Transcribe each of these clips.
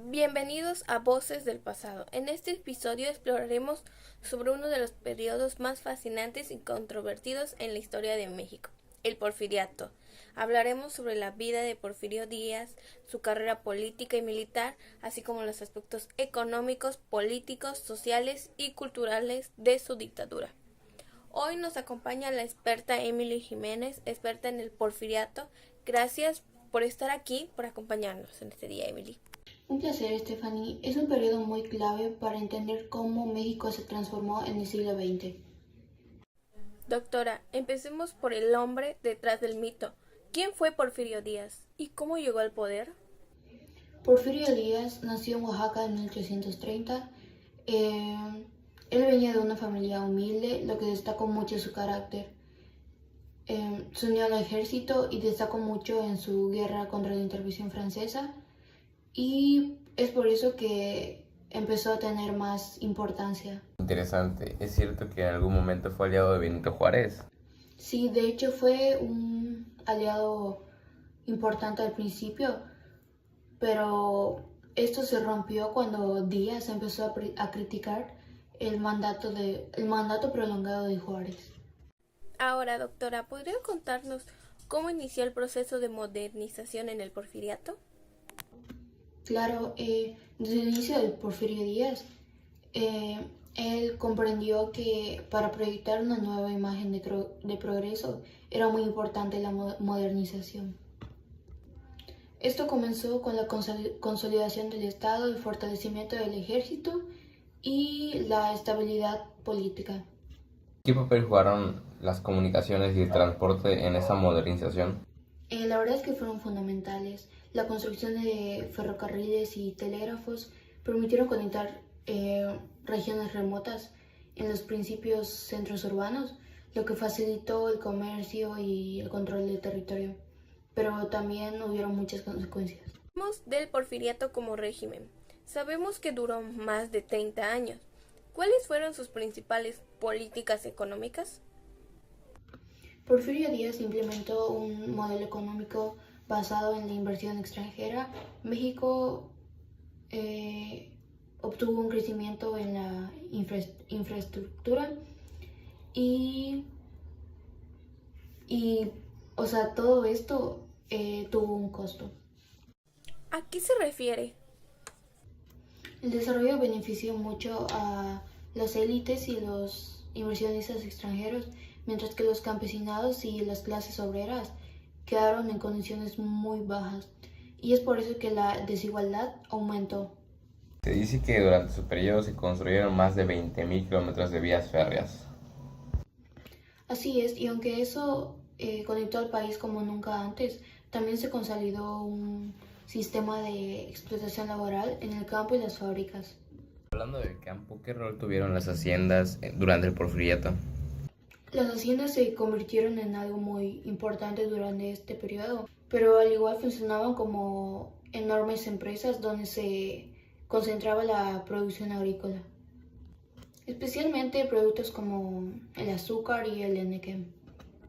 Bienvenidos a Voces del Pasado. En este episodio exploraremos sobre uno de los periodos más fascinantes y controvertidos en la historia de México, el Porfiriato. Hablaremos sobre la vida de Porfirio Díaz, su carrera política y militar, así como los aspectos económicos, políticos, sociales y culturales de su dictadura. Hoy nos acompaña la experta Emily Jiménez, experta en el Porfiriato. Gracias por estar aquí, por acompañarnos en este día, Emily. Un placer, Stephanie. Es un periodo muy clave para entender cómo México se transformó en el siglo XX. Doctora, empecemos por el hombre detrás del mito. ¿Quién fue Porfirio Díaz y cómo llegó al poder? Porfirio Díaz nació en Oaxaca en 1830. Él venía de una familia humilde, lo que destacó mucho su carácter. Se unió al ejército y destacó mucho en su guerra contra la intervención francesa. Y es por eso que empezó a tener más importancia. Interesante. ¿Es cierto que en algún momento fue aliado de Benito Juárez? Sí, de hecho fue un aliado importante al principio, pero esto se rompió cuando Díaz empezó a criticar el mandato prolongado de Juárez. Ahora, doctora, ¿podría contarnos cómo inició el proceso de modernización en el Porfiriato? Claro, desde el inicio del Porfirio Díaz, él comprendió que para proyectar una nueva imagen de progreso era muy importante la modernización. Esto comenzó con la consolidación del Estado, el fortalecimiento del ejército y la estabilidad política. ¿Qué papel jugaron las comunicaciones y el transporte en esa modernización? La verdad es que fueron fundamentales. La construcción de ferrocarriles y telégrafos permitieron conectar regiones remotas en los principios centros urbanos, lo que facilitó el comercio y el control del territorio. Pero también hubieron muchas consecuencias. Hablamos del Porfiriato como régimen. Sabemos que duró más de 30 años. ¿Cuáles fueron sus principales políticas económicas? Porfirio Díaz implementó un modelo económico basado en la inversión extranjera. México obtuvo un crecimiento en la infraestructura y todo esto tuvo un costo. ¿A qué se refiere? El desarrollo benefició mucho a las élites y los inversionistas extranjeros, mientras que los campesinados y las clases obreras quedaron en condiciones muy bajas, y es por eso que la desigualdad aumentó. Se dice que durante su periodo se construyeron más de 20.000 kilómetros de vías férreas. Así es, y aunque eso conectó al país como nunca antes, también se consolidó un sistema de explotación laboral en el campo y las fábricas. Hablando del campo, ¿qué rol tuvieron las haciendas durante el Porfiriato? Las haciendas se convirtieron en algo muy importante durante este periodo, pero al igual funcionaban como enormes empresas donde se concentraba la producción agrícola, especialmente productos como el azúcar y el enequén.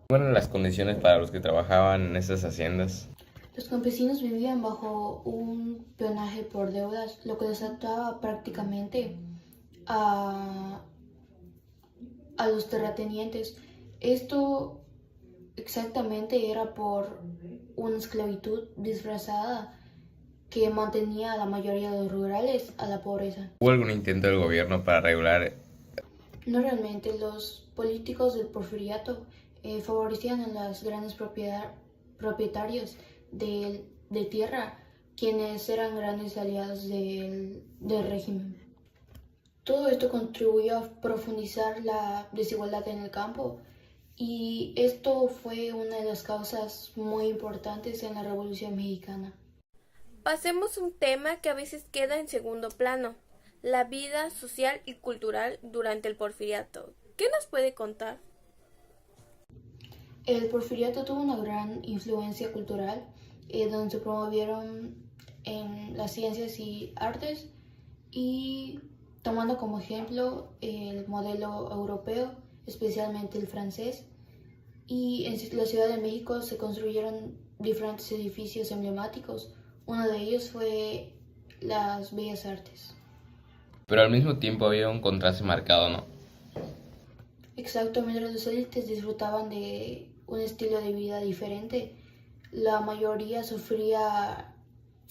¿Cuáles eran las condiciones para los que trabajaban en esas haciendas? Los campesinos vivían bajo un peonaje por deudas, lo que desataba prácticamente a, a los terratenientes. Esto exactamente era por una esclavitud disfrazada que mantenía a la mayoría de los rurales a la pobreza. ¿Hubo algún intento del gobierno para regular? No realmente, los políticos del porfiriato favorecían a los grandes propietarios de tierra, quienes eran grandes aliados del régimen. Todo esto contribuyó a profundizar la desigualdad en el campo, y esto fue una de las causas muy importantes en la Revolución Mexicana. Pasemos a un tema que a veces queda en segundo plano, la vida social y cultural durante el Porfiriato. ¿Qué nos puede contar? El porfiriato tuvo una gran influencia cultural, donde se promovieron en las ciencias y artes, y tomando como ejemplo el modelo europeo, especialmente el francés. Y en la Ciudad de México se construyeron diferentes edificios emblemáticos. Uno de ellos fue las bellas artes. Pero al mismo tiempo había un contraste marcado, ¿no? Exacto, mientras los élites disfrutaban de un estilo de vida diferente, la mayoría sufría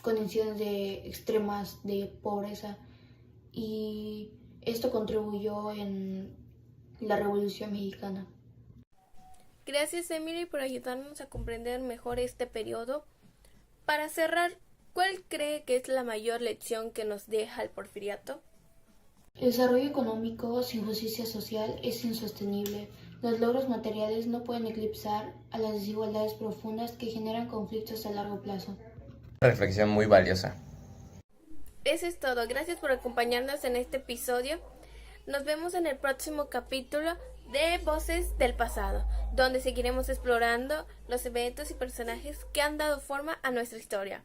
condiciones extremas de pobreza y esto contribuyó en la Revolución Mexicana. Gracias, Emily, por ayudarnos a comprender mejor este periodo. Para cerrar, ¿cuál cree que es la mayor lección que nos deja el porfiriato? El desarrollo económico sin justicia social es insostenible. Los logros materiales no pueden eclipsar a las desigualdades profundas que generan conflictos a largo plazo. Reflexión muy valiosa. Eso es todo. Gracias por acompañarnos en este episodio. Nos vemos en el próximo capítulo de Voces del Pasado, donde seguiremos explorando los eventos y personajes que han dado forma a nuestra historia.